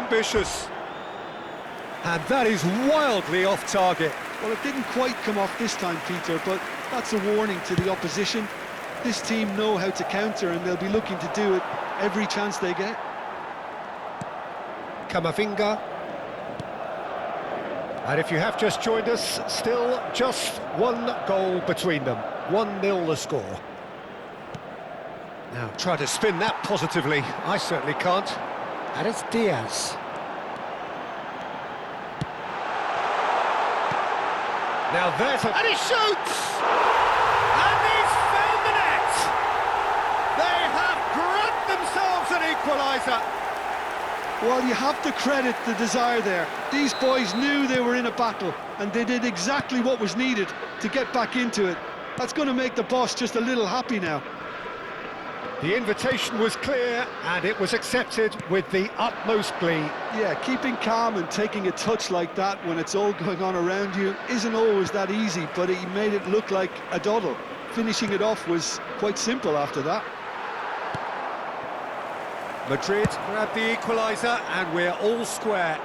ambitious. And that is wildly off target. Well, it didn't quite come off this time, Peter, but that's a warning to the opposition. This team know how to counter, and they'll be looking to do it every chance they get. Camavinga. And if you have just joined us, still just one goal between them. 1-0 the score. Now try to spin that positively. I certainly can't. And it's Diaz. Now there's a... And he shoots! And he's found the net! They have grabbed themselves an equaliser! Well, you have to credit the desire there. These boys knew they were in a battle, and they did exactly what was needed to get back into it. That's going to make the boss just a little happy now. The invitation was clear, and it was accepted with the utmost glee. Yeah, keeping calm and taking a touch like that when it's all going on around you isn't always that easy, but he made it look like a doddle. Finishing it off was quite simple after that. Madrid grabbed the equaliser, and we're all square.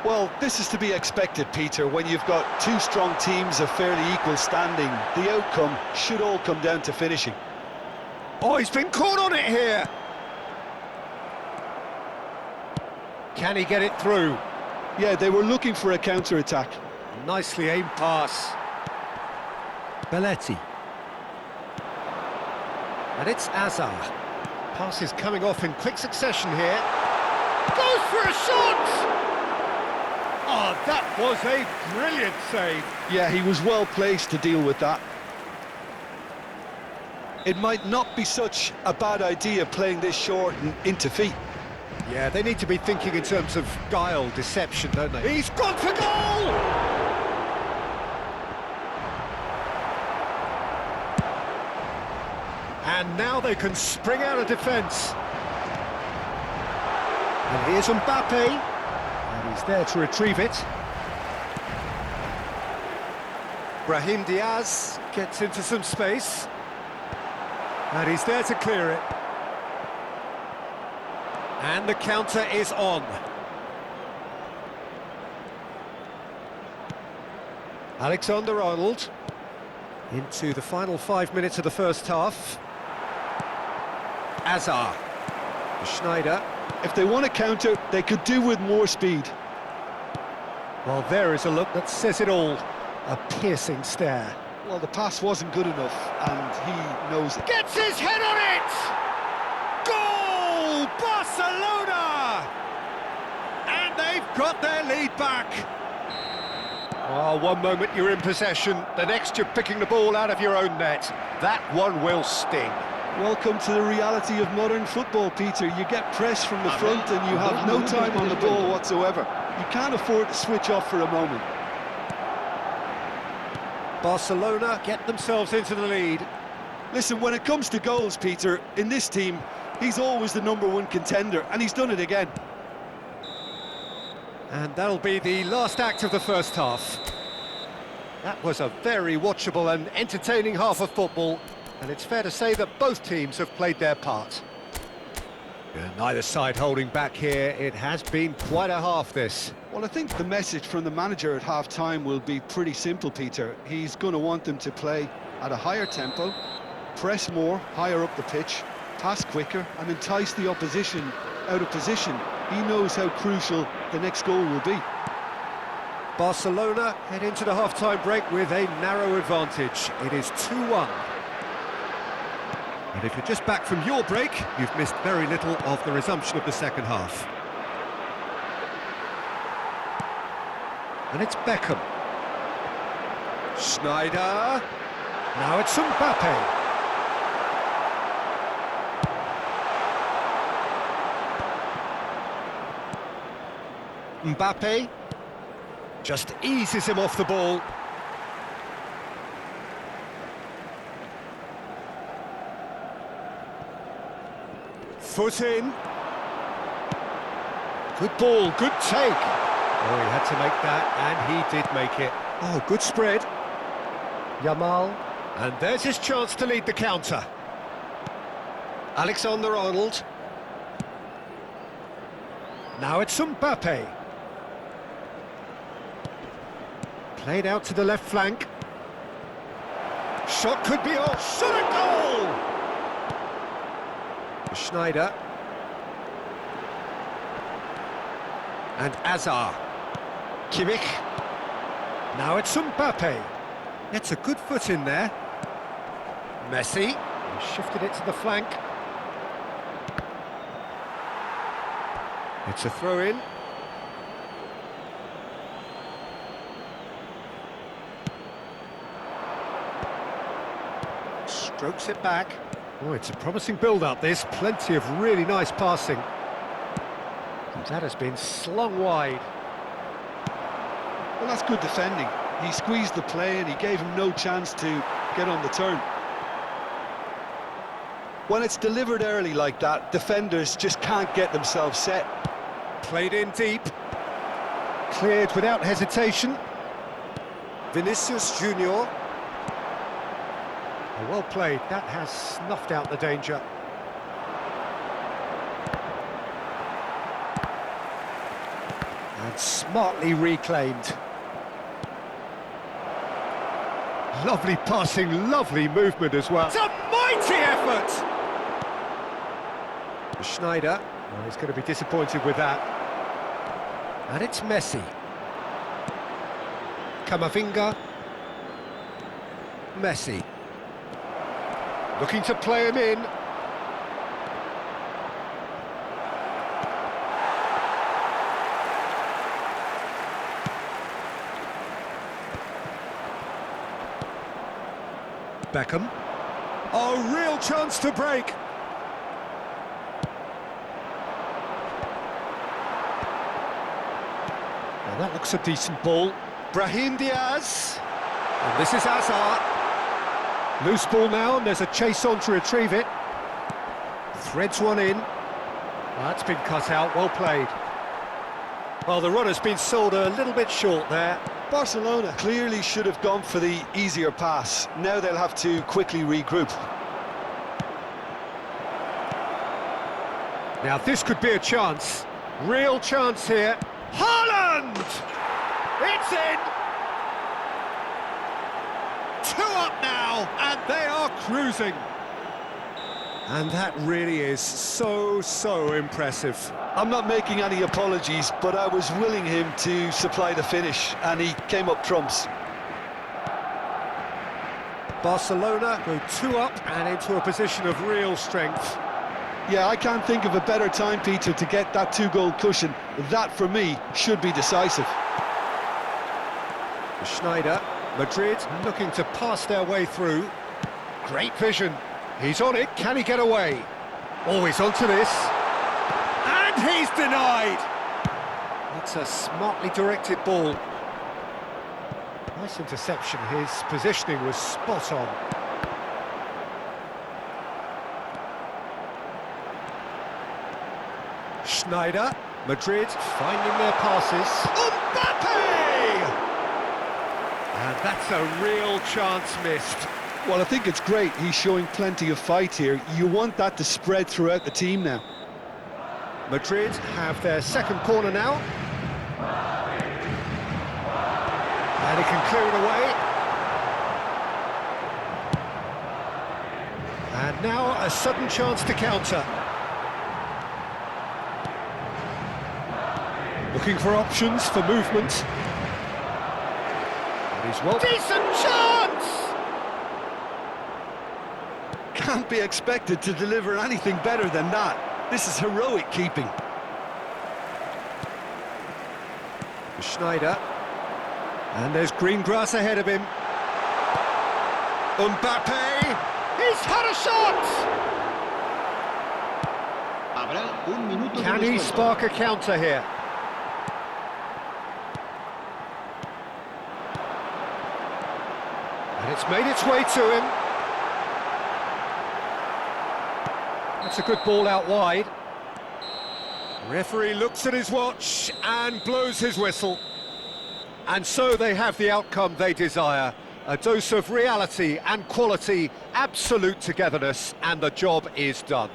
Well, this is to be expected, Peter. When you've got two strong teams of fairly equal standing, the outcome should all come down to finishing. Oh, he's been caught on it here! Can he get it through? Yeah, they were looking for a counter-attack. Nicely aimed pass. Belletti. And it's Azar. Pass is coming off in quick succession here. Goes for a shot! Oh, that was a brilliant save. Yeah, he was well placed to deal with that. It might not be such a bad idea playing this short and into feet. Yeah, they need to be thinking in terms of guile, deception, don't they? He's gone for goal! And now they can spring out of defence. And here's Mbappe. And he's there to retrieve it. Brahim Diaz gets into some space. And he's there to clear it. And the counter is on. Alexander-Arnold into the final 5 minutes of the first half. Azar. Schneider. If they want to counter, they could do with more speed. Well, there is a look that says it all. A piercing stare. Well, the pass wasn't good enough, and he knows it. Gets his head on it! Goal! Barcelona! And they've got their lead back. Oh, one moment you're in possession, the next you're picking the ball out of your own net. That one will sting. Welcome to the reality of modern football, Peter. You get pressed from the front and you have no time on the ball whatsoever. You can't afford to switch off for a moment. Barcelona get themselves into the lead. Listen, when it comes to goals, Peter, in this team, he's always the #1 contender, and he's done it again. And that'll be the last act of the first half. That was a very watchable and entertaining half of football, and it's fair to say that both teams have played their part. Neither side holding back here. It has been quite a half, this. Well, I think the message from the manager at half-time will be pretty simple, Peter. He's going to want them to play at a higher tempo, press more, higher up the pitch, pass quicker, and entice the opposition out of position. He knows how crucial the next goal will be. Barcelona head into the half-time break with a narrow advantage. It is 2-1. And if you're just back from your break, you've missed very little of the resumption of the second half. And it's Beckham. Schneider. Now it's Mbappe. Mbappe just eases him off the ball. Foot in. Good ball, good take. Oh, he had to make that, and he did make it. Oh, good spread. Yamal. And there's his chance to lead the counter. Alexander-Arnold. Now it's Mbappe. Played out to the left flank. Shot could be off. Shot a goal! Schneider. And Azar. Kimmich. Now it's Mbappe. Gets a good foot in there. Messi. He shifted it to the flank. It's a throw-in. Strokes it back. Oh, it's a promising build-up, this. Plenty of really nice passing. And that has been slung wide. Well, that's good defending. He squeezed the play and he gave him no chance to get on the turn. When it's delivered early like that, defenders just can't get themselves set. Played in deep. Cleared without hesitation. Vinicius Junior. Well played. That has snuffed out the danger. And smartly reclaimed. Lovely passing, lovely movement as well. It's a mighty effort! Schneider, well, he's going to be disappointed with that. And it's Messi. Camavinga. Messi. Looking to play him in. Beckham. A real chance to break. Well, that looks a decent ball. Brahim Diaz. And this is Azar. Loose ball now, and there's a chase on to retrieve it. Threads one in. That's been cut out, well played. Well, the runner's been sold a little bit short there. Barcelona clearly should have gone for the easier pass. Now they'll have to quickly regroup. Now this could be a chance. Real chance here. Haaland! It's in! 2 up now, and they are cruising. And that really is so impressive. I'm not making any apologies, but I was willing him to supply the finish, and he came up trumps. Barcelona go 2 up and into a position of real strength. Yeah, I can't think of a better time, Peter, to get that 2-goal cushion. That, for me, should be decisive. Schneider, Madrid looking to pass their way through. Great vision. He's on it. Can he get away? Oh, he's onto this. And he's denied. That's a smartly directed ball. Nice interception. His positioning was spot on. Schneider, Madrid finding their passes. Mbappe! And that's a real chance missed. Well, I think it's great. He's showing plenty of fight here. You want that to spread throughout the team now. Madrid have their second corner now. And he can clear it away. And now a sudden chance to counter. Looking for options for movement. And he's well... Decent chance! Can't be expected to deliver anything better than that. This is heroic keeping. Schneider. And there's green grass ahead of him. Mbappe! He's had a shot! Can he spark a counter here? And it's made its way to him. That's a good ball out wide. Referee looks at his watch and blows his whistle. And so they have the outcome they desire. A dose of reality and quality, absolute togetherness, and the job is done.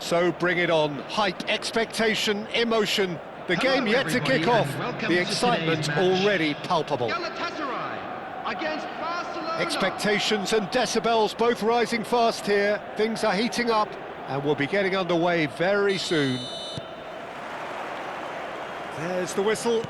So bring it on. Hype, expectation, emotion. The Hello, game yet to everybody, kick off. and welcome The to excitement today's match. already palpable. Galatasaray against Barcelona. Expectations and decibels both rising fast here. Things are heating up and we'll be getting underway very soon. There's the whistle.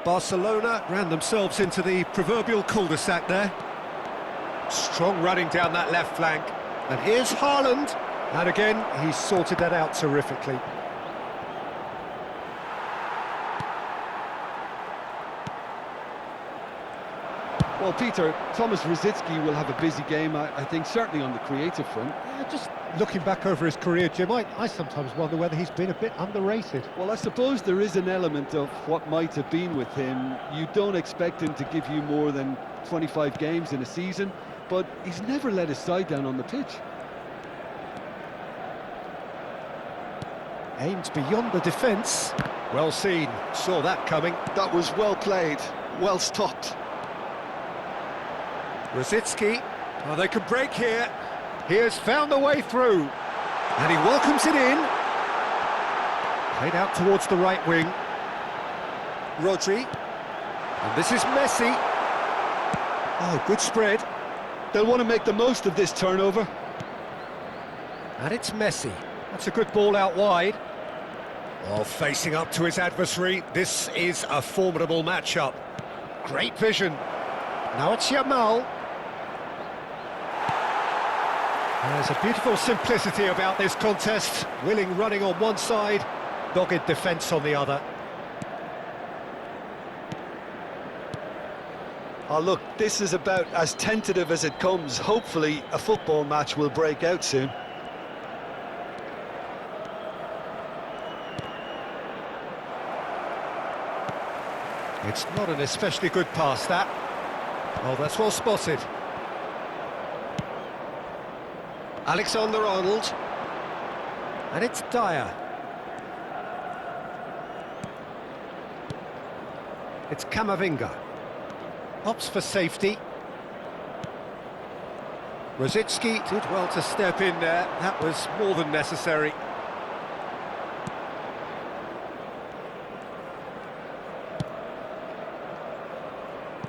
Barcelona ran themselves into the proverbial cul-de-sac there. Strong running down that left flank. And here's Haaland. And again, he's sorted that out terrifically. Well, Peter, Thomas Rosicky will have a busy game, I think, certainly on the creative front. Just looking back over his career, Jim, I sometimes wonder whether he's been a bit underrated. Well, I suppose there is an element of what might have been with him. You don't expect him to give you more than 25 games in a season, but he's never let his side down on the pitch. Aimed beyond the defence. Well seen, saw that coming. That was well played, well stopped. Rosicky, oh, they could break here. He has found a way through. And he welcomes it in. Played out towards the right wing. Rodri. And this is Messi. Oh, good spread. They'll want to make the most of this turnover. And it's Messi. That's a good ball out wide. Oh, facing up to his adversary. This is a formidable matchup. Great vision. Now it's Yamal. There's a beautiful simplicity about this contest. Willing running on one side, dogged defence on the other. Oh, look, this is about as tentative as it comes. Hopefully, a football match will break out soon. It's not an especially good pass, that. Oh, that's well spotted. Alexander-Arnold. And it's Dyer. It's Camavinga. Opts for safety. Rosicky did well to step in there. That was more than necessary.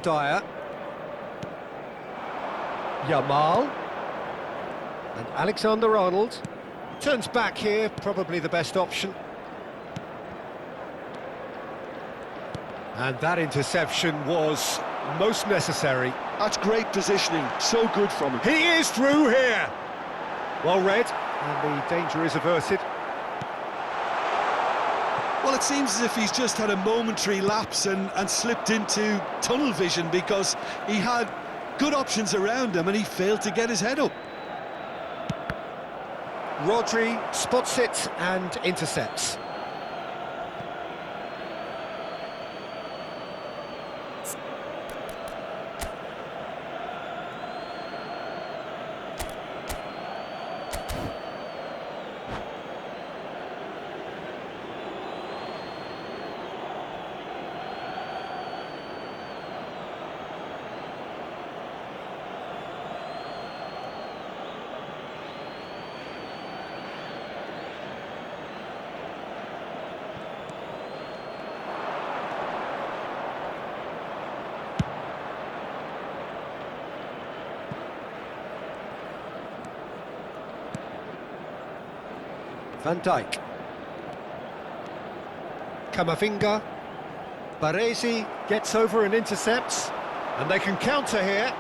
Dyer. Yamal. And Alexander-Arnold turns back here, probably the best option. And that interception was most necessary. That's great positioning, so good from him. He is through here. Well read, and the danger is averted. Well, it seems as if he's just had a momentary lapse and slipped into tunnel vision, because he had good options around him and he failed to get his head up. Rodri spots it and intercepts. Van Dijk. Camavinga. Baresi gets over and intercepts. And they can counter here.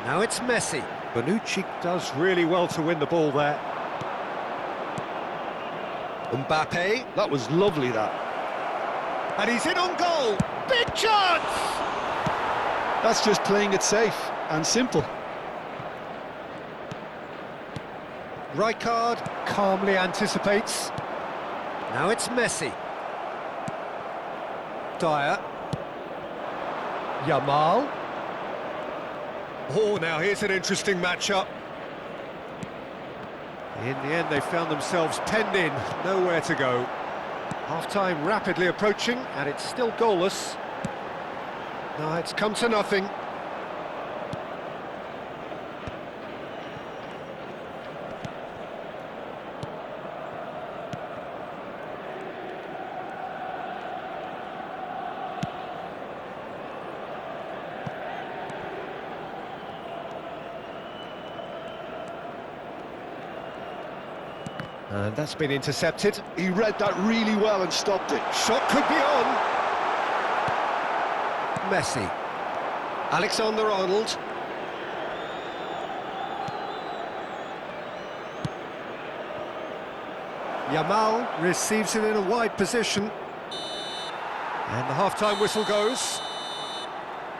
Now it's Messi. Bonucci does really well to win the ball there. Mbappe. That was lovely, that. And he's in on goal. Big chance! That's just playing it safe and simple. Rijkaard calmly anticipates. Now it's Messi. Dyer. Yamal. Oh, now here's an interesting matchup. In the end, they found themselves penned in, nowhere to go. Half-time rapidly approaching, and it's still goalless. No, it's come to nothing. And that's been intercepted. He read that really well and stopped it. Shot could be on. Messi. Alexander-Arnold. Yamal receives it in a wide position. And the half-time whistle goes.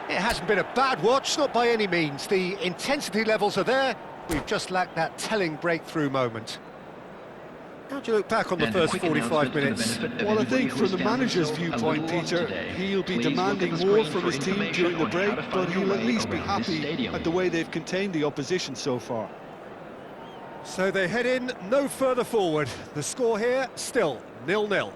It hasn't been a bad watch, not by any means. The intensity levels are there. We've just lacked that telling breakthrough moment. How do you look back on the first 45 minutes? Well, I think from the manager's viewpoint, Peter, he'll be demanding more from his team during the break, but he'll at least be happy at the way they've contained the opposition so far. So they head in no further forward. The score here, still 0-0.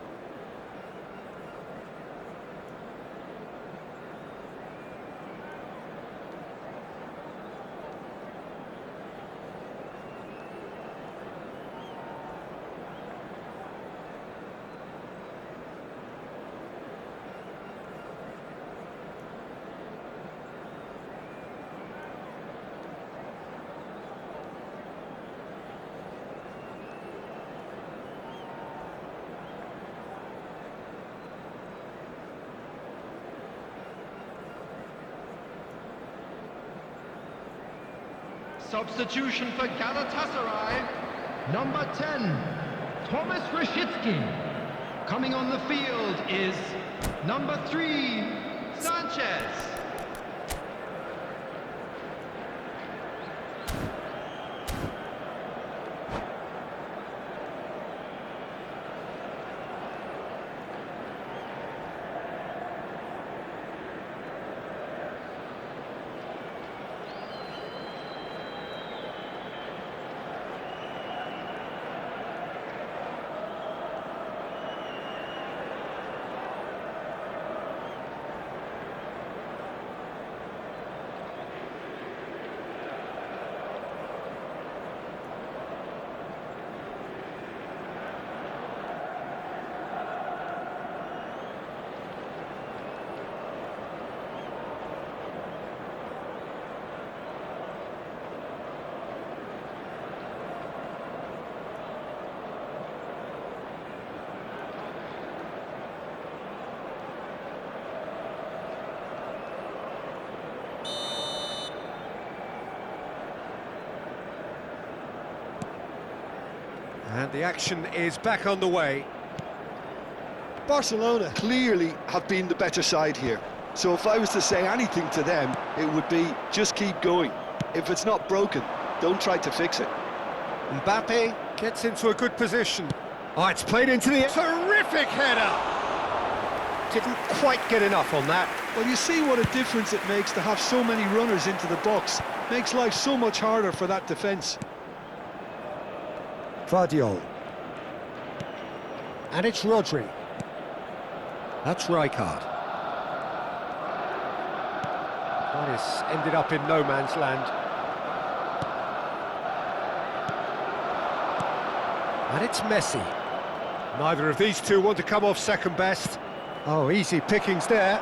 Substitution for Galatasaray. Number 10, Thomas Rashitsky. Coming on the field is number 3, Sanchez. And the action is back on the way. Barcelona clearly have been the better side here. So if I was to say anything to them, it would be just keep going. If it's not broken, don't try to fix it. Mbappe gets into a good position. Oh, it's played into the... Terrific header! Didn't quite get enough on that. Well, you see what a difference it makes to have so many runners into the box. Makes life so much harder for that defence. Vardiol. And it's Rodri. That's Rijkaard. That is ended up in no man's land. And it's Messi. Neither of these two want to come off second best. Oh, easy pickings there.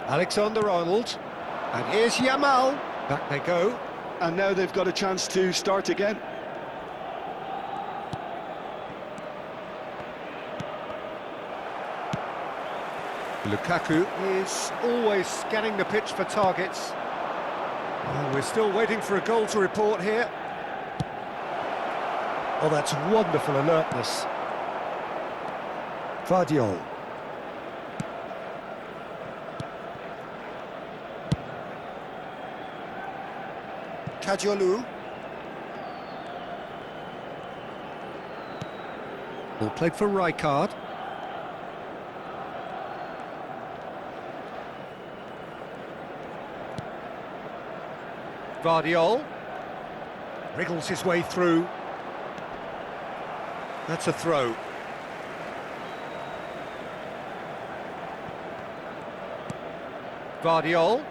Alexander-Arnold. And here's Yamal. Back they go. And now they've got a chance to start again. Lukaku is always scanning the pitch for targets. Oh, we're still waiting for a goal to report here. Oh, that's wonderful alertness. Vardiol. Kadiolu. Ball played for Rijkaard. Vardiol. Wriggles his way through. That's a throw. Vardiol.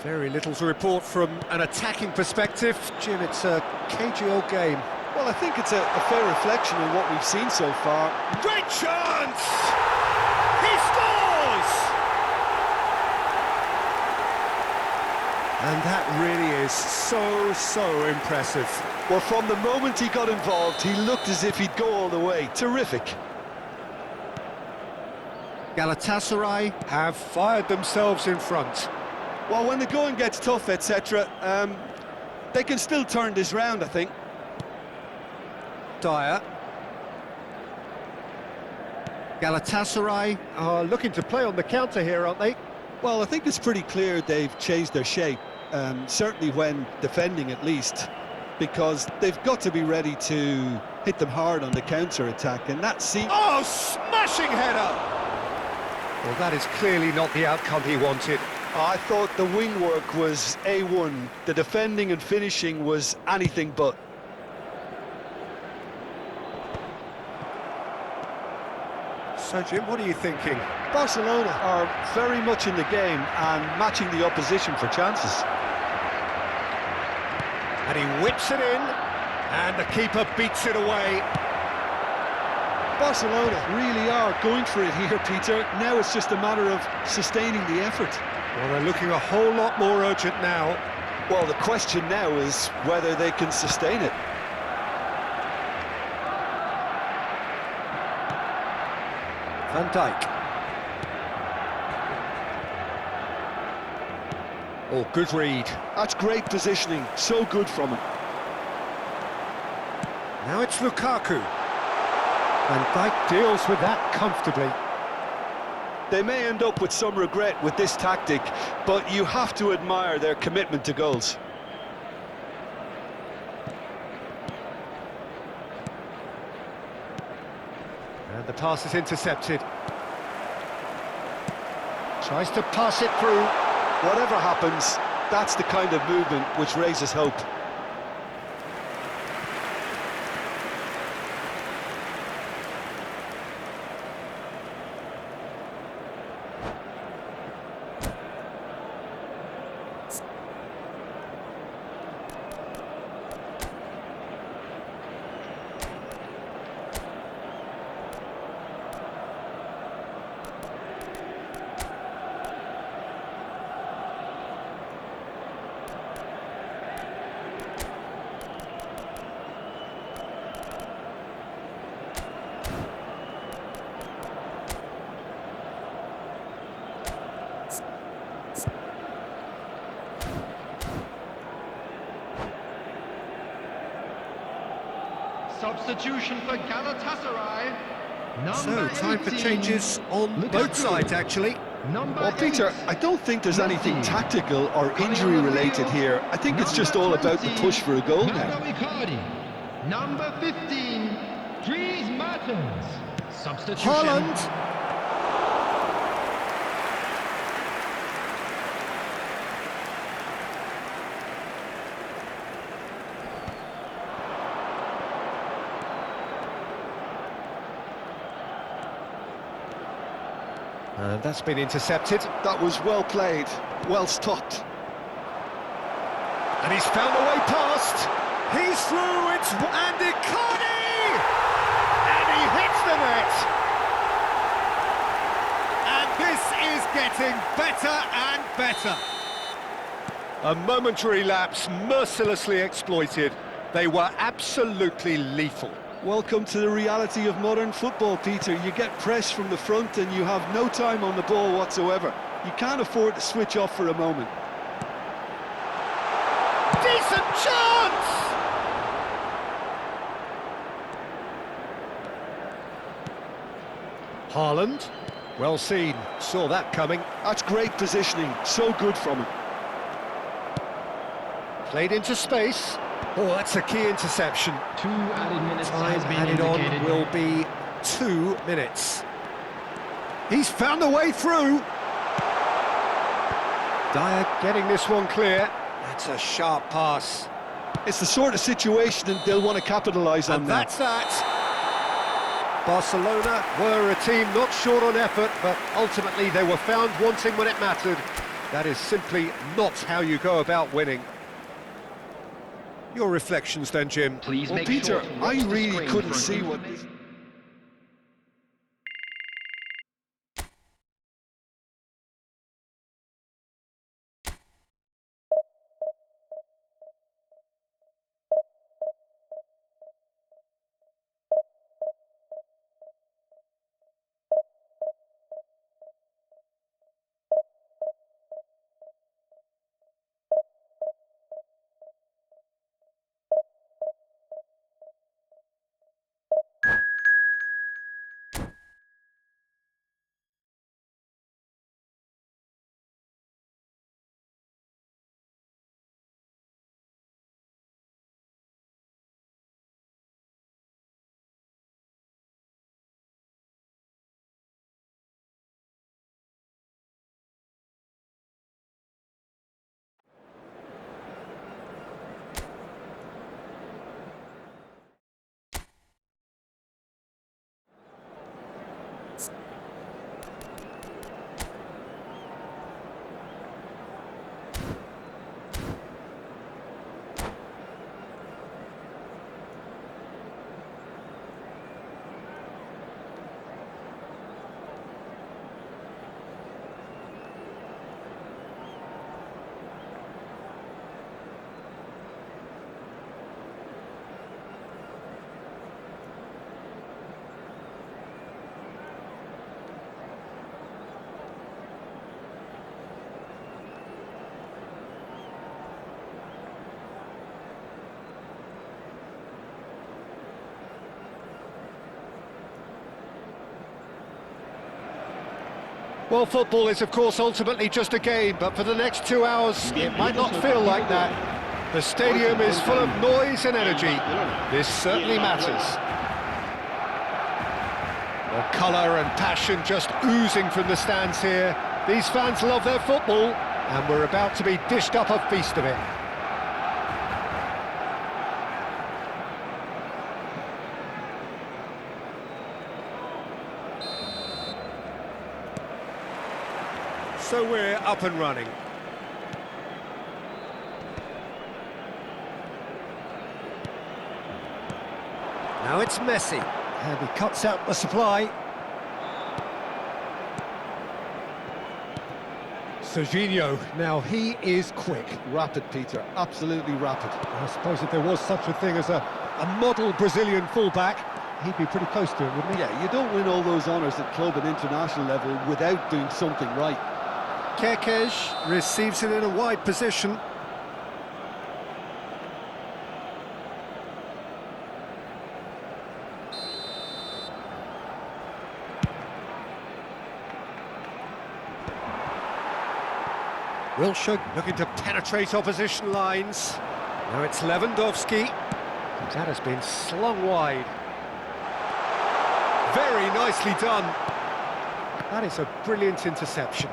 Very little to report from an attacking perspective. Jim, it's a cagey old game. Well, I think it's a fair reflection on what we've seen so far. Great chance! He scores! And that really is so impressive. Well, from the moment he got involved, he looked as if he'd go all the way. Terrific. Galatasaray have fired themselves in front. Well, when the going gets tough, etc., they can still turn this round, I think. Dyer. Galatasaray are looking to play on the counter here, aren't they? Well, I think it's pretty clear they've changed their shape, certainly when defending at least, because they've got to be ready to hit them hard on the counter-attack, and that seems... Oh, smashing header! Well, that is clearly not the outcome he wanted. I thought the wing work was A1. The defending and finishing was anything but. So, Jim, what are you thinking? Barcelona are very much in the game and matching the opposition for chances. And he whips it in, and the keeper beats it away. Barcelona really are going for it here, Peter. Now it's just a matter of sustaining the effort. Well, they're looking a whole lot more urgent now. Well, the question now is whether they can sustain it. Van Dijk. Oh, good read. That's great positioning. So good from him. Now it's Lukaku. Van Dijk deals with that comfortably. They may end up with some regret with this tactic, but you have to admire their commitment to goals. And the pass is intercepted. Tries to pass it through. Whatever happens, that's the kind of movement which raises hope. Substitution for Galatasaray. So, time for 18, changes on Lukaku. both sides, actually. Number Well, Peter, 8, I don't think there's anything Messi. tactical or Coming on the injury-related field, here. I think it's just all number about the 20, push for a goal now. Mauro Icardi. Number 15, Dries Mertens. Substitution. Haaland. And that's been intercepted. That was well played, well stopped. And he's found a way past. He's through. It's Andy Carney! And he hits the net. And this is getting better and better. A momentary lapse mercilessly exploited. They were absolutely lethal. Welcome to the reality of modern football, Peter. You get press from the front and you have no time on the ball whatsoever. You can't afford to switch off for a moment. Decent chance! Haaland, well seen, saw that coming. That's great positioning, so good from him. Played into space. Oh, that's a key interception. 2 added minutes Time has been added on indicated. will be 2 minutes. He's found a way through. Dyer getting this one clear. That's a sharp pass. It's the sort of situation that they'll want to capitalise on And now. that's that. Barcelona were a team not short on effort, but ultimately they were found wanting when it mattered. That is simply not how you go about winning. Your reflections then, Jim? Please Well, make Peter, sure to I watch the really screen couldn't for see what... information. Well, football is, of course, ultimately just a game, but for the next 2 hours, it might not feel like that. The stadium is full of noise and energy. This certainly matters. Well, colour and passion just oozing from the stands here. These fans love their football, and we're about to be dished up a feast of it. So we're up and running. Now it's Messi. And he cuts out the supply. Serginho, now he is quick. Rapid, Peter, absolutely rapid. I suppose if there was such a thing as a model Brazilian fullback, he'd be pretty close to it, wouldn't he? Yeah, you don't win all those honours at club and international level without doing something right. Kerkez receives it in a wide position. Wilshere looking to penetrate opposition lines. Now it's Lewandowski. That has been slung wide. Very nicely done. That is a brilliant interception.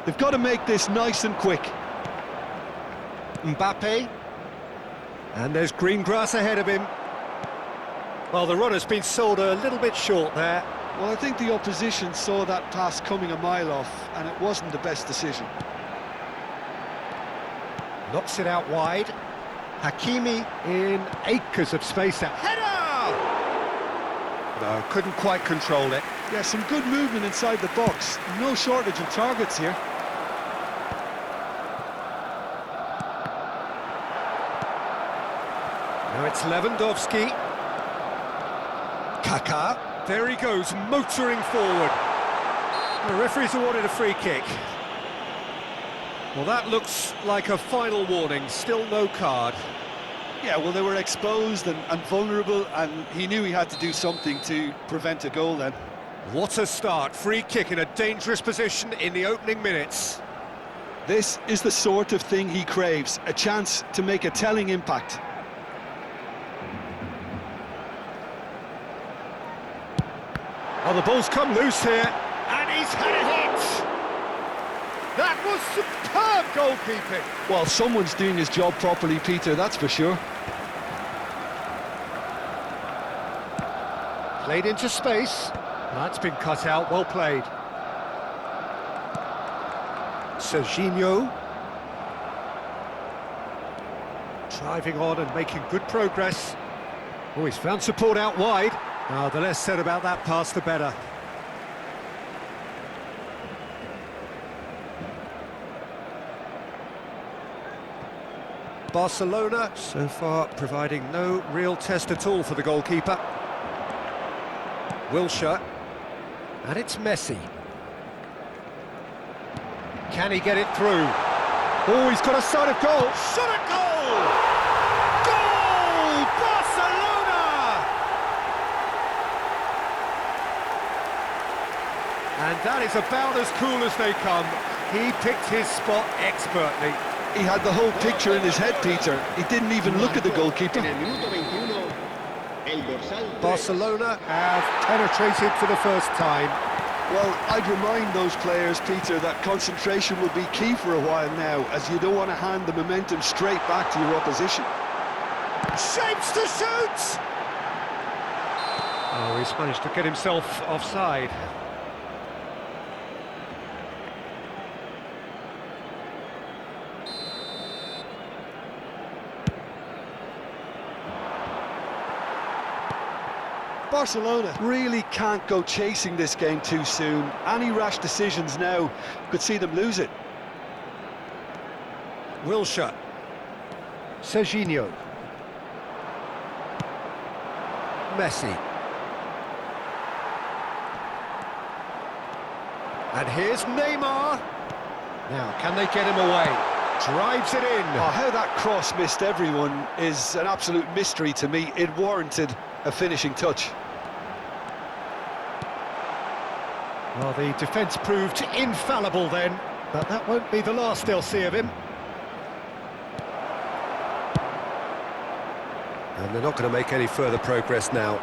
They've got to make this nice and quick. Mbappe. And there's green grass ahead of him. Well, the run has been sold a little bit short there. Well, I think the opposition saw that pass coming a mile off, and it wasn't the best decision. Knocks it out wide. Hakimi in acres of space there. Header! No, couldn't quite control it. Yeah, some good movement inside the box. No shortage of targets here. Now it's Lewandowski. Kaká. There he goes, motoring forward. The referee's awarded a free kick. Well, that looks like a final warning. Still no card. Yeah, well, they were exposed and vulnerable, and he knew he had to do something to prevent a goal then. What a start. Free kick in a dangerous position in the opening minutes. This is the sort of thing he craves, a chance to make a telling impact. Oh, the ball's come loose here, and he's had a hit! That was superb goalkeeping. Well, someone's doing his job properly, Peter, that's for sure. Played into space. That's been cut out, well played. Serginho. Driving on and making good progress. Oh, he's found support out wide. The less said about that pass, the better. Barcelona, so far, providing no real test at all for the goalkeeper. Wilshere. And it's Messi. Can he get it through? Oh, he's got a sight of goal. Shot at goal! Goal! Barcelona! And that is about as cool as they come. He picked his spot expertly. He had the whole picture in his head, Peter. He didn't even look at the goalkeeper. Barcelona have penetrated for the first time. Well, I'd remind those players, Peter, that concentration will be key for a while now, as you don't want to hand the momentum straight back to your opposition. Shapes to shoot! Oh, he's managed to get himself offside. Barcelona really can't go chasing this game too soon. Any rash decisions now could see them lose it. Wilshere. Serginho. Messi. And here's Neymar. Now, can they get him away? Drives it in. Oh, how that cross missed everyone is an absolute mystery to me. It warranted a finishing touch. Well, the defence proved infallible then, but that won't be the last they'll see of him. And they're not going to make any further progress now.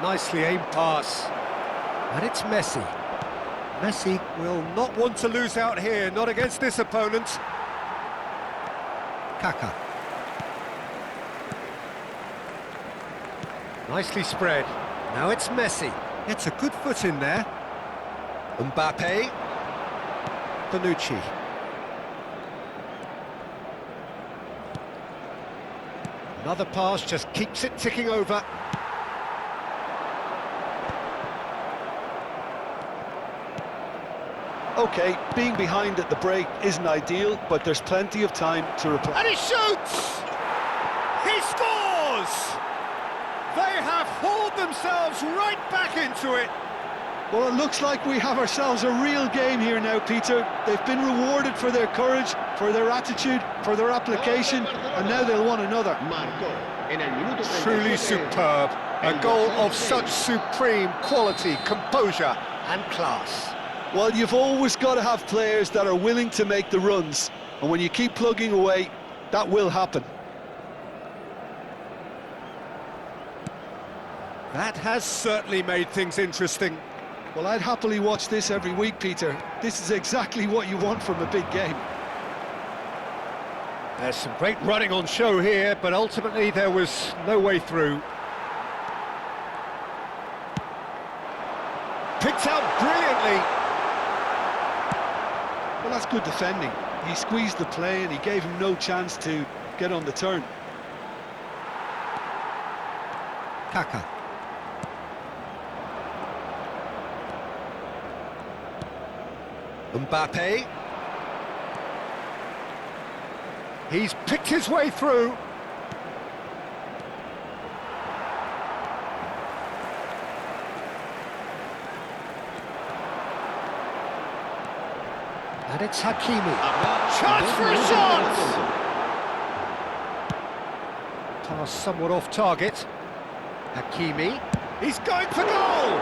Nicely aimed pass. And it's Messi. Messi will not want to lose out here, not against this opponent. Kaká. Nicely spread. Now it's Messi. It's a good foot in there. Mbappe. Bonucci. Another pass just keeps it ticking over. OK, being behind at the break isn't ideal, but there's plenty of time to reply. And he shoots! He scores! They have hauled themselves right back into it. Well, it looks like we have ourselves a real game here now, Peter. They've been rewarded for their courage, for their attitude, for their application, and now they'll want another. Truly superb. A goal of such supreme quality, composure and class. Well, you've always got to have players that are willing to make the runs, and when you keep plugging away, that will happen. That has certainly made things interesting. Well, I'd happily watch this every week, Peter. This is exactly what you want from a big game. There's some great running on show here, but ultimately there was no way through. Picked out brilliantly. Well, that's good defending. He squeezed the play and he gave him no chance to get on the turn. Kaká. Mbappe. He's picked his way through. And it's Hakimi. Chance for a shot! Pass somewhat off target. Hakimi. He's going for goal!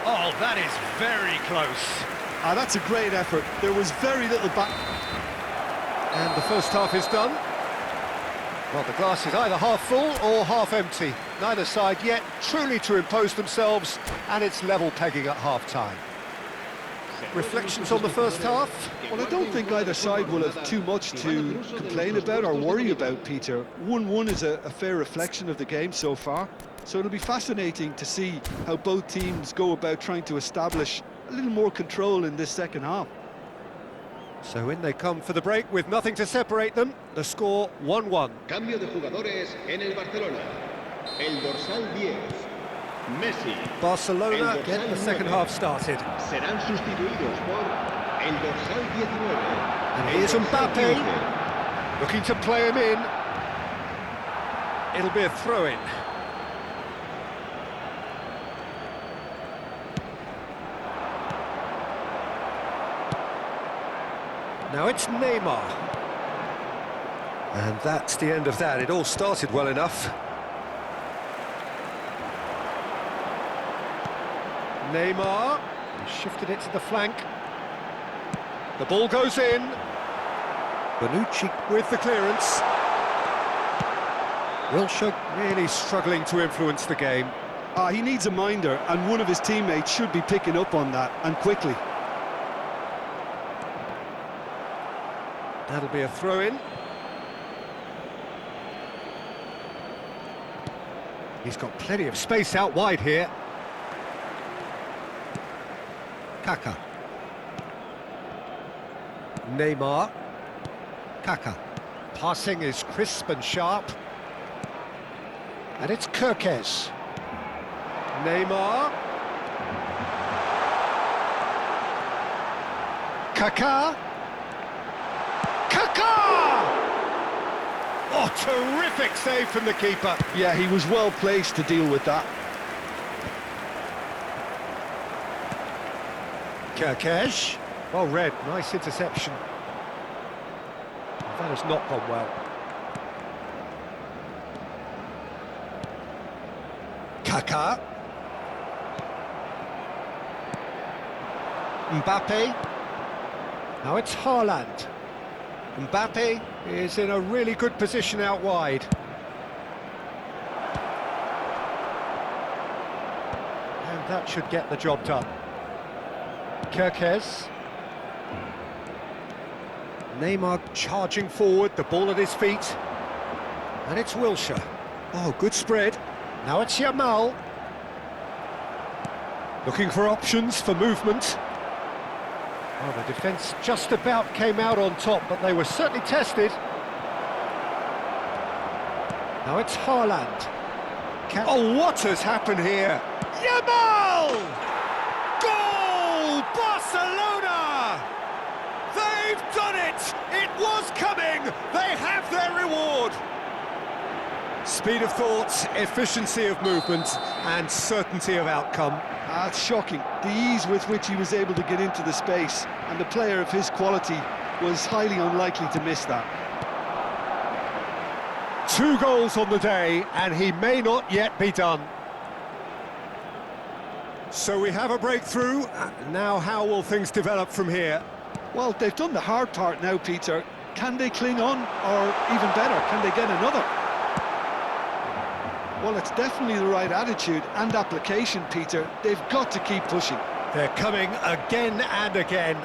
Oh, that is very close. Ah, that's a great effort. There was very little back. And the first half is done. Well, the glass is either half full or half empty. Neither side yet truly to impose themselves, and it's level pegging at half-time. Reflections on the first half? Well, I don't think either side will have too much to complain about or worry about, Peter. 1-1 is a fair reflection of the game so far, so it'll be fascinating to see how both teams go about trying to establish a little more control in this second half. So in they come for the break with nothing to separate them. The score 1-1. Cambio de jugadores en el Barcelona. El dorsal 10, Messi. Barcelona get the second half started. Serán sustituidos por el dorsal 19. And el here's dorsal Mbappe, 15. looking to play him in. It'll be a throw-in. Now it's Neymar. And that's the end of that. It all started well enough. Neymar, he shifted it to the flank. The ball goes in. Bonucci with the clearance. Wilshere really struggling to influence the game. He needs a minder, and one of his teammates should be picking up on that, and quickly. That'll be a throw-in. He's got plenty of space out wide here. Kaka. Neymar. Kaka. Passing is crisp and sharp. And it's Kerkez. Neymar. Kaka. Kaka! Oh, terrific save from the keeper. Yeah, he was well placed to deal with that. Kerkez. Well read, nice interception. That has not gone well. Kaka. Mbappe. Now it's Haaland. Mbappe is in a really good position out wide. And that should get the job done. Kerkez. Neymar charging forward, the ball at his feet. And it's Wilshere. Oh, good spread. Now it's Yamal. Looking for options for movement. Well, the defence just about came out on top, but they were certainly tested. Now it's Haaland. Oh, what has happened here? Yamal! Goal! Barcelona! They've done it! It was coming! They have their reward! Speed of thought, efficiency of movement, and certainty of outcome. It's shocking, the ease with which he was able to get into the space, and a player of his quality was highly unlikely to miss that. 2 goals on the day, and he may not yet be done. So we have a breakthrough. Now how will things develop from here? Well, they've done the hard part now, Peter. Can they cling on, or even better, can they get another? Well, it's definitely the right attitude and application, Peter. They've got to keep pushing. They're coming again and again.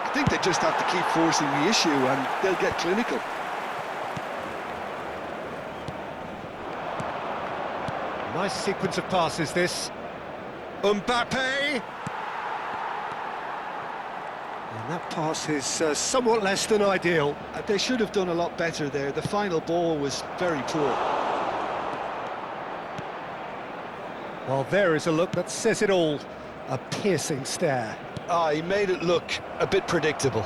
I think they just have to keep forcing the issue and they'll get clinical. Nice sequence of passes, this. Mbappe! And that pass is somewhat less than ideal. They should have done a lot better there. The final ball was very poor. Well, there is a look that says it all. A piercing stare. He made it look a bit predictable.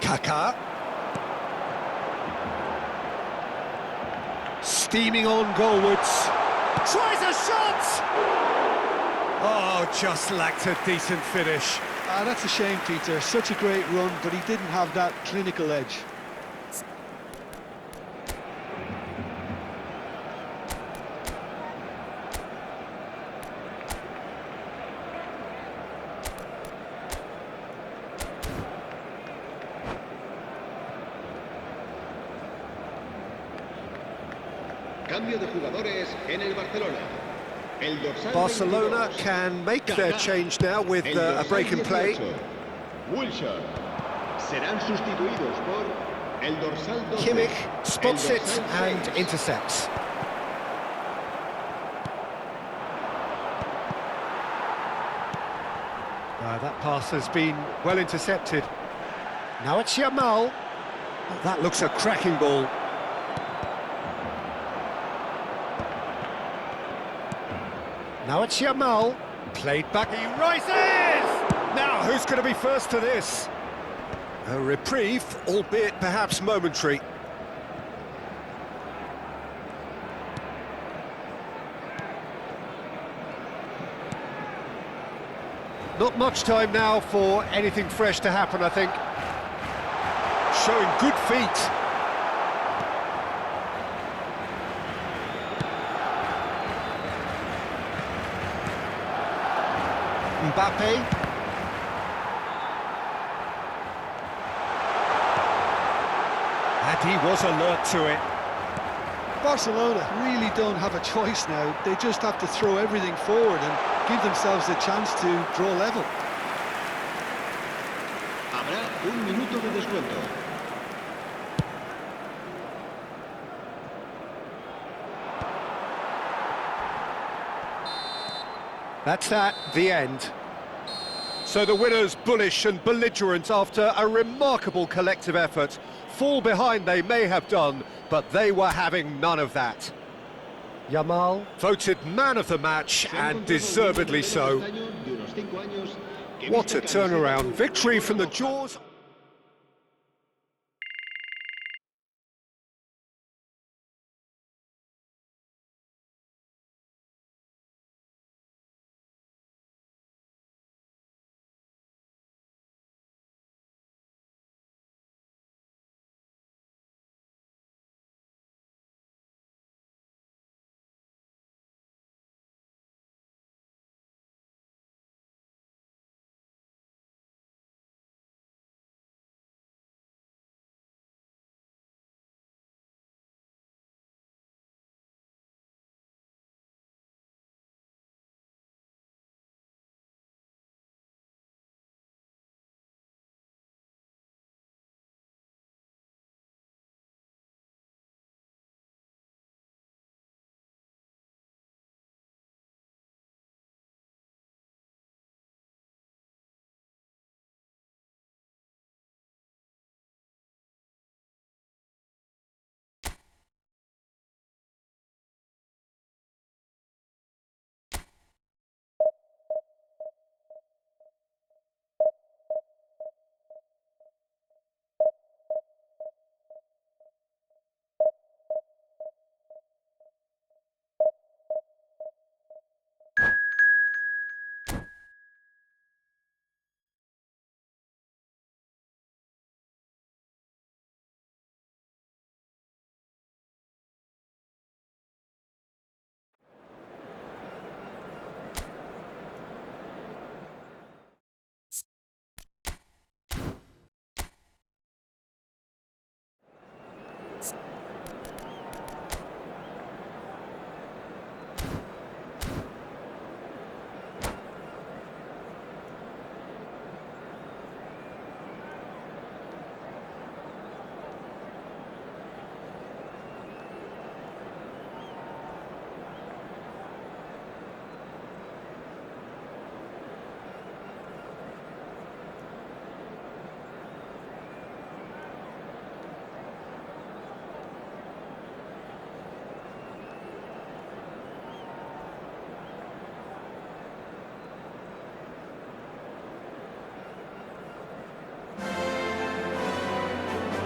Kaka. Steaming on goalwards. Tries a shot! Oh, just lacked a decent finish. That's a shame, Peter. Such a great run, but he didn't have that clinical edge. Cambio de jugadores en el Barcelona. El dorsal Barcelona 22. can make their change now with El a dorsal break in play. 18. Wilshere. Serán sustituidos por el dorsal 12. Kimmich spots el it dorsal and 6. intercepts. That pass has been well intercepted. Now it's Yamal. Oh, that looks a cracking ball. Now it's Yamal. Played back, he rises! Now, who's going to be first to this? A reprieve, albeit perhaps momentary. Not much time now for anything fresh to happen, I think. Showing good feet. Mbappe. And he was alert to it. Barcelona really don't have a choice now. They just have to throw everything forward and give themselves a chance to draw level. Habrá un minuto de descuento. That's the end. So the winners, bullish and belligerent after a remarkable collective effort. Fall behind they may have done, but they were having none of that. Yamal voted man of the match, and deservedly so. What a turnaround. Victory from the jaws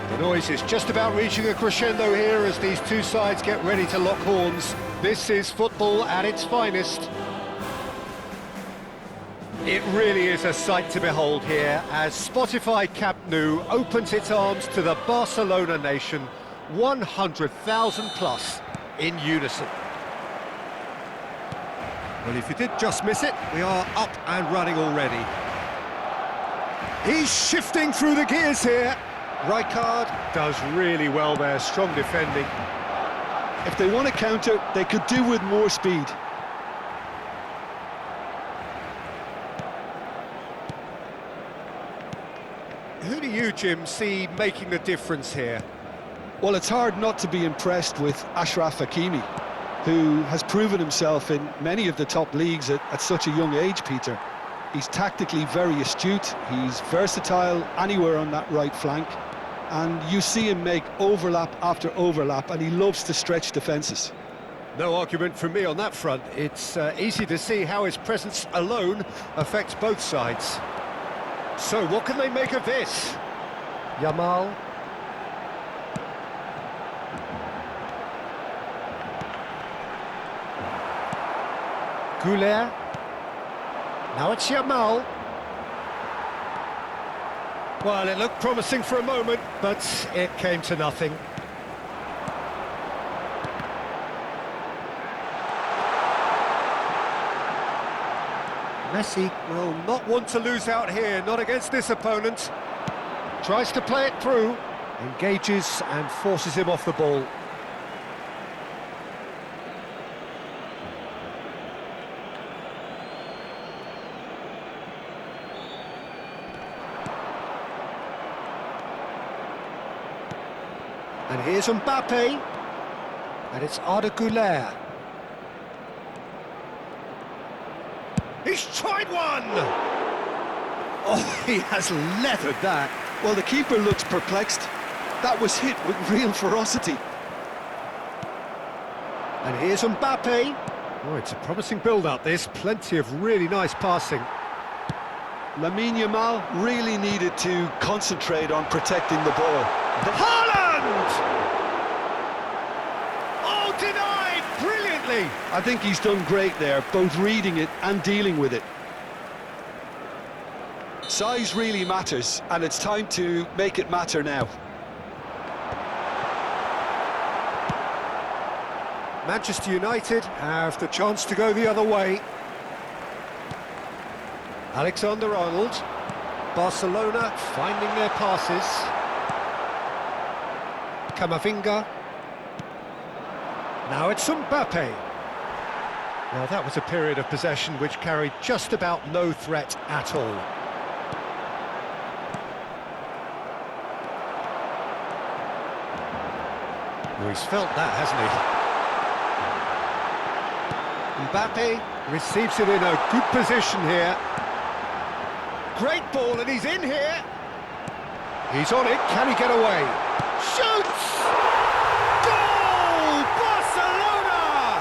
The noise is just about reaching a crescendo here as these two sides get ready to lock horns. This is football at its finest. It really is a sight to behold here as Spotify Camp Nou opens its arms to the Barcelona nation, 100,000 plus in unison. Well, if you did just miss it, we are up and running already. He's shifting through the gears here. Rijkaard does really well there, strong defending. If they want to counter, they could do with more speed. who do you, Jim, see making the difference here? Well, it's hard not to be impressed with Achraf Hakimi, who has proven himself in many of the top leagues at such a young age, Peter. He's tactically very astute, he's versatile anywhere on that right flank, and you see him make overlap after overlap, and he loves to stretch defences. No argument from me on that front. It's easy to see how his presence alone affects both sides. So what can they make of this? Yamal. Goulet. Now it's Yamal. Well, it looked promising for a moment, but it came to nothing. Messi will not want to lose out here, not against this opponent. Tries to play it through, engages and forces him off the ball. And here's Mbappe, and it's Arda Güler. He's tried one! Oh, he has leathered that. Well, the keeper looks perplexed. That was hit with real ferocity. And here's Mbappe. Oh, it's a promising build-up, this. Plenty of really nice passing. Lamine Yamal really needed to concentrate on protecting the ball. Haaland! Oh, denied brilliantly! I think he's done great there, both reading it and dealing with it. Size really matters, and it's time to make it matter now. Manchester United have the chance to go the other way. Alexander-Arnold. Barcelona finding their passes. Camavinga. Now it's Mbappe. Now that was a period of possession which carried just about no threat at all. Well, he's felt that, hasn't he? Mbappe receives it in a good position here. Great ball, and he's in here. He's on it. Can he get away? Shoots! Goal! Barcelona!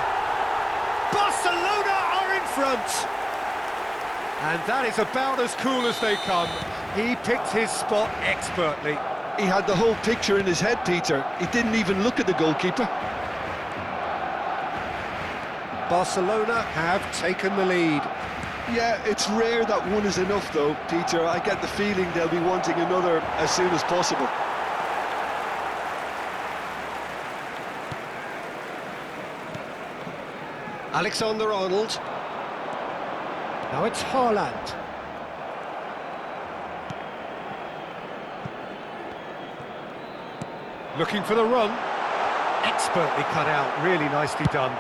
Barcelona are in front. And that is about as cool as they come. He picked his spot expertly. He had the whole picture in his head, Peter. He didn't even look at the goalkeeper. Barcelona have taken the lead. Yeah, it's rare that one is enough, though, Peter. I get the feeling they'll be wanting another as soon as possible. Alexander-Arnold. Now it's Haaland. Looking for the run. Expertly cut out, really nicely done.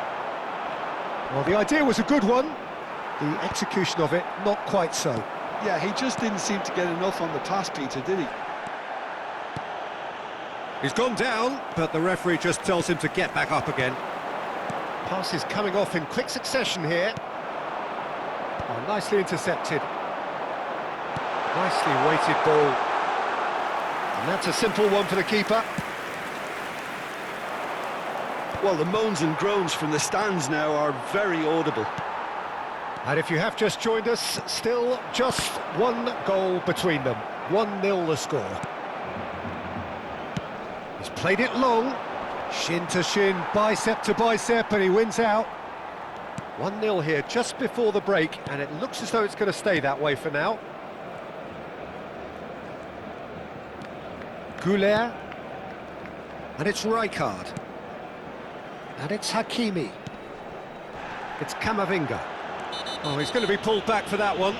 Well, the idea was a good one. The execution of it, not quite so. Yeah, he just didn't seem to get enough on the pass, Peter, did he? He's gone down, but the referee just tells him to get back up again. Pass is coming off in quick succession here. Oh, nicely intercepted. Nicely weighted ball. And that's a simple one for the keeper. Well, the moans and groans from the stands now are very audible. And if you have just joined us, still just one goal between them. 1-0 the score. He's played it long. Shin to shin, bicep to bicep, and he wins out. 1-0 here just before the break, and it looks as though it's going to stay that way for now. Goulet. And it's Rijkaard. And it's Hakimi. It's Camavinga. Oh, he's going to be pulled back for that one.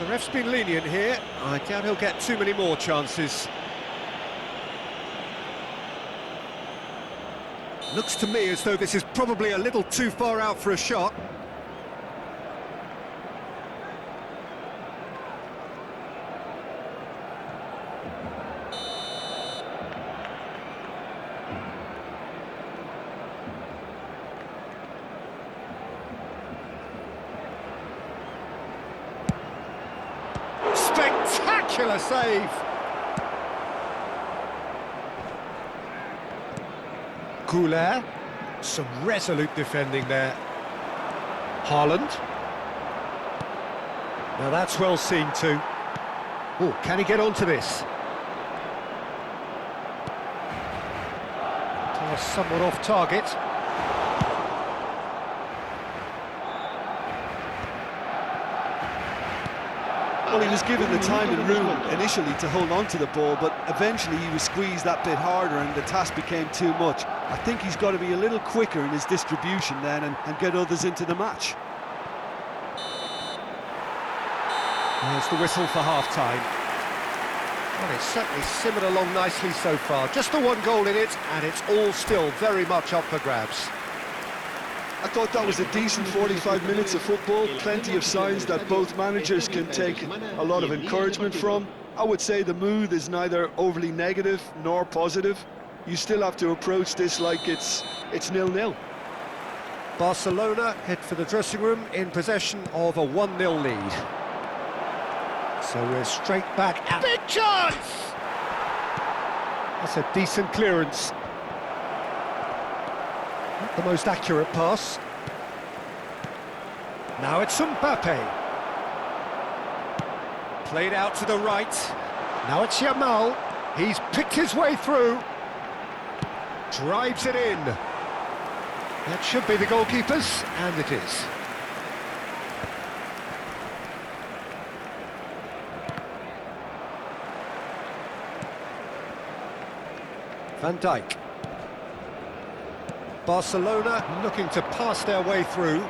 The ref's been lenient here. I doubt he'll get too many more chances. Looks to me as though this is probably a little too far out for a shot. Spectacular save! Goulet, some resolute defending there. Haaland. Now that's well seen too. Oh, can he get onto this? Somewhat off target. Well, he was given the time and room initially to hold on to the ball, but eventually he was squeezed that bit harder and the task became too much. I think he's got to be a little quicker in his distribution then and get others into the match. There's the whistle for half-time. Well, it's certainly simmered along nicely so far. Just the one goal in it, and it's all still very much up for grabs. I thought that was a decent 45 minutes of football, plenty of signs that both managers can take a lot of encouragement from. I would say the mood is neither overly negative nor positive. You still have to approach this like it's 0-0. Barcelona head for the dressing room in possession of a 1-0 lead. So we're straight back at... Big chance! That's a decent clearance. Not the most accurate pass. Now it's Mbappe. Played out to the right. Now it's Yamal. He's picked his way through. Drives it in. That should be the goalkeeper's, and it is. Van Dijk. Barcelona looking to pass their way through.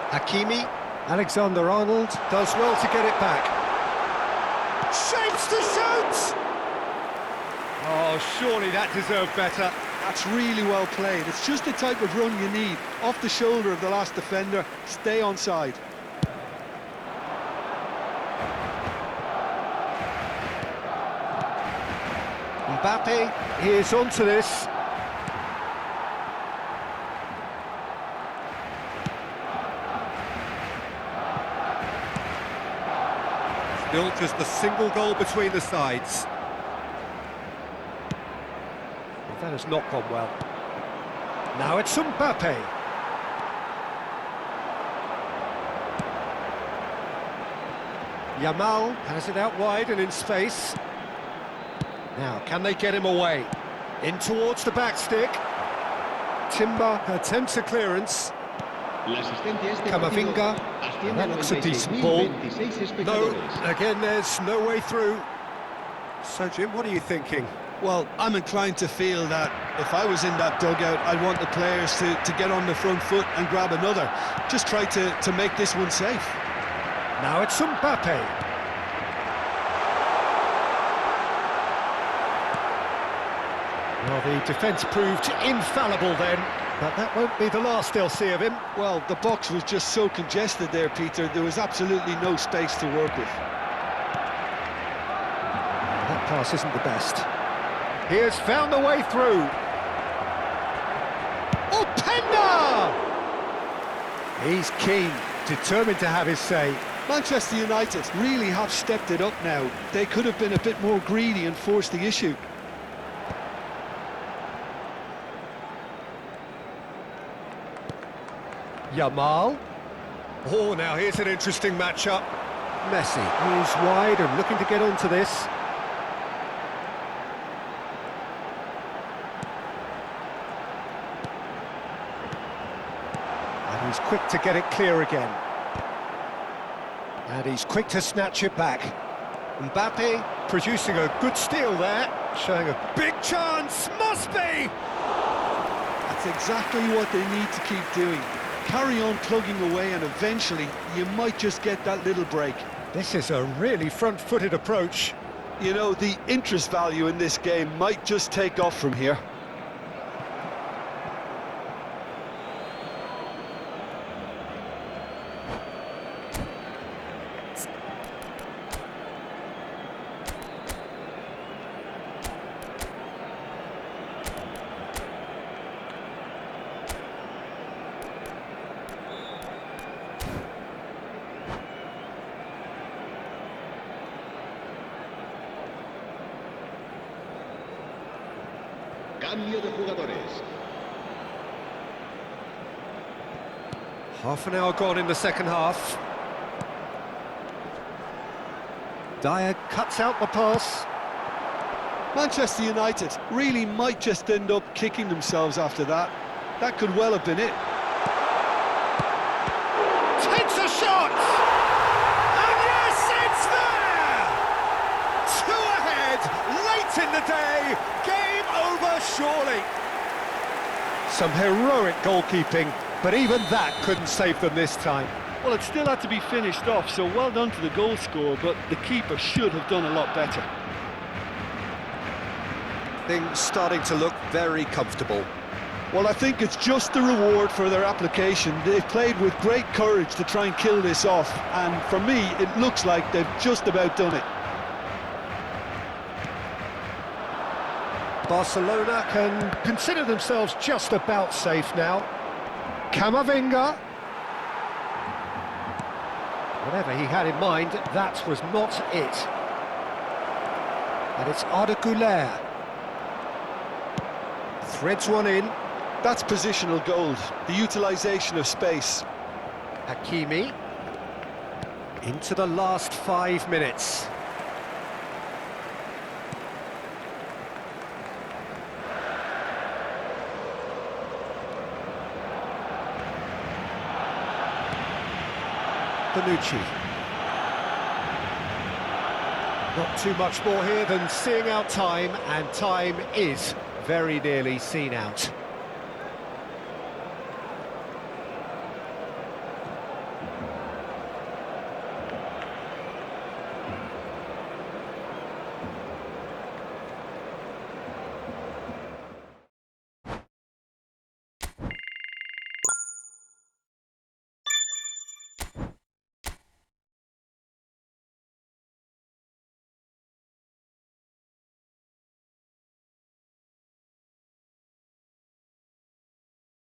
Hakimi. Alexander-Arnold does well to get it back. Shapes to shoot! Oh, surely that deserved better. That's really well played. It's just the type of run you need. Off the shoulder of the last defender, stay onside. Mbappe is onto this. Still just the single goal between the sides. But that has not gone well. Now it's Mbappe. Yamal has it out wide and in space. Now, can they get him away? In towards the back stick. Timber attempts a clearance. Camavinga. That looks a decent ball. No, again, there's no way through. So, Jim, what are you thinking? Well, I'm inclined to feel that if I was in that dugout, I'd want the players to get on the front foot and grab another. Just try to make this one safe. Now it's Mbappe. Well, the defence proved infallible then, but that won't be the last they'll see of him. Well, the box was just so congested there, Peter. There was absolutely no space to work with. That pass isn't the best. He has found the way through. Openda! He's keen, determined to have his say. Manchester United really have stepped it up now. They could have been a bit more greedy and forced the issue. Yamal. Oh, now here's an interesting matchup. Messi, who's wide and looking to get onto this. And he's quick to get it clear again. And he's quick to snatch it back. Mbappe producing a good steal there, showing a big chance. Must be! That's exactly what they need to keep doing. Carry on plugging away and eventually you might just get that little break. This is a really front-footed approach. You know, the interest value in this game might just take off from here. Cambio de jugadores. Half an hour gone in the second half. Dyer cuts out the pass. Manchester United really might just end up kicking themselves after that. That could well have been it. Takes a shot! And yes, it's there! Two ahead, late in the day, game over surely. Some heroic goalkeeping, but even that couldn't save them this time. Well, it still had to be finished off, so well done to the goal scorer, but the keeper should have done a lot better. Things starting to look very comfortable. Well, I think it's just the reward for their application. They've played with great courage to try and kill this off, and for me, it looks like they've just about done it. Barcelona can consider themselves just about safe now. Camavinga. Whatever he had in mind, that was not it. And it's Arda Güler. Threads one in. That's positional gold, the utilisation of space. Hakimi. Into the last 5 minutes. Bonucci. Not too much more here than seeing out time, and time is very nearly seen out.